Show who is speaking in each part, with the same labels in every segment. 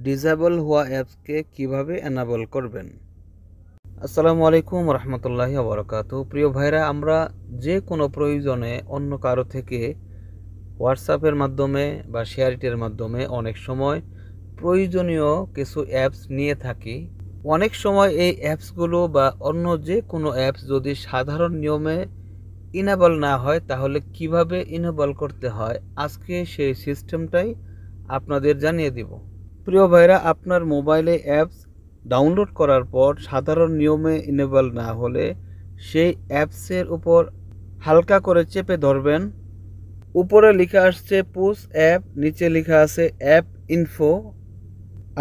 Speaker 1: Disable হওয়া অ্যাপসকে কিভাবে enable করবেন। আসসালামু আলাইকুম রহমতুল্লাহি ওবরাকাতু। প্রিয় ভাইরা, আমরা যে কোনো প্রয়োজনে অন্য কারো থেকে হোয়াটসঅ্যাপের মাধ্যমে বা শেয়ারিটের মাধ্যমে অনেক সময় প্রয়োজনীয় কিছু অ্যাপস নিয়ে থাকি। অনেক সময় এই অ্যাপসগুলো বা অন্য যে কোনো অ্যাপস যদি সাধারণ নিয়মে ইনেবল না হয়, তাহলে কিভাবে ইনেবল করতে হয় আজকে সেই সিস্টেমটাই আপনাদের জানিয়ে দিব। প্রিয় ভাইরা, আপনার মোবাইলে অ্যাপস ডাউনলোড করার পর সাধারণ নিয়মে ইনেবল না হলে সেই অ্যাপসের উপর হালকা করে চেপে ধরবেন। উপরে লেখা আসছে পুশ অ্যাপ, নিচে লেখা আছে অ্যাপ ইনফো।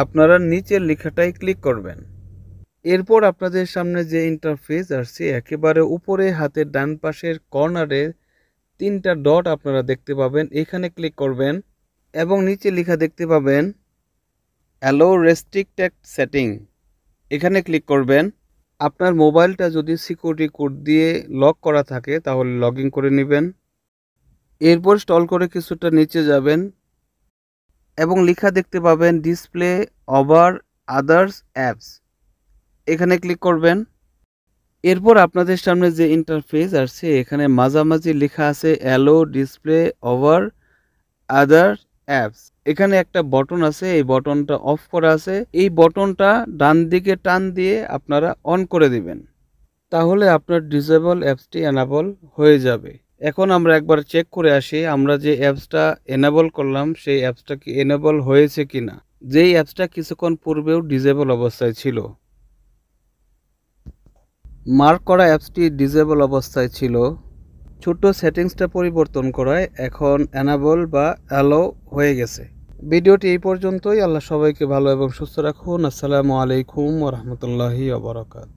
Speaker 1: আপনারা নিচের লেখাটাই ক্লিক করবেন। এরপর আপনাদের সামনে যে ইন্টারফেস আসছে, একেবারে উপরে হাতের ডান পাশের কর্নারে 3টা ডট আপনারা দেখতে পাবেন, এখানে ক্লিক করবেন এবং নিচে লেখা দেখতে পাবেন অ্যালো রেস্ট্রিক্টেড সেটিং, এখানে ক্লিক করবেন। আপনার মোবাইলটা যদি সিকিউরিটি কোড দিয়ে লক করা থাকে তাহলে লগ ইন করে নেবেন। এরপর স্টল করে কিছুটা নিচে যাবেন এবং লেখা দেখতে পাবেন ডিসপ্লে ওভার আদার্স অ্যাপস, এখানে ক্লিক করবেন। এরপর আপনাদের সামনে যে ইন্টারফেস আসছে, এখানে মাঝামাঝি লেখা আছে allow display over other apps, এখানে একটা বটন আছে, এই বটনটা অফ করা আছে, এই বটনটা ডান দিকে টান দিয়ে আপনারা অন করে দিবেন, তাহলে আপনার ডিসেবল অ্যাপসটি এনাবল হয়ে যাবে। এখন আমরা একবার চেক করে আসি আমরা যে অ্যাপসটা এনাবল করলাম সেই অ্যাপসটা কি এনেবল হয়েছে কিনা। যেই অ্যাপসটা কিছুক্ষণ পূর্বেও ডিসেবল অবস্থায় ছিল, মার্ক করা অ্যাপসটি ডিসেবল অবস্থায় ছিল, ছোট্ট সেটিংসটা পরিবর্তন করায় এখন এনাবল বা অ্যালো হয়ে গেছে। ভিডিওটি এই পর্যন্তই। আল্লাহ সবাইকে ভালো এবং সুস্থ রাখুন। আসসালামু আলাইকুম ওয়া রাহমাতুল্লাহি ওয়া বারাকাতুহু।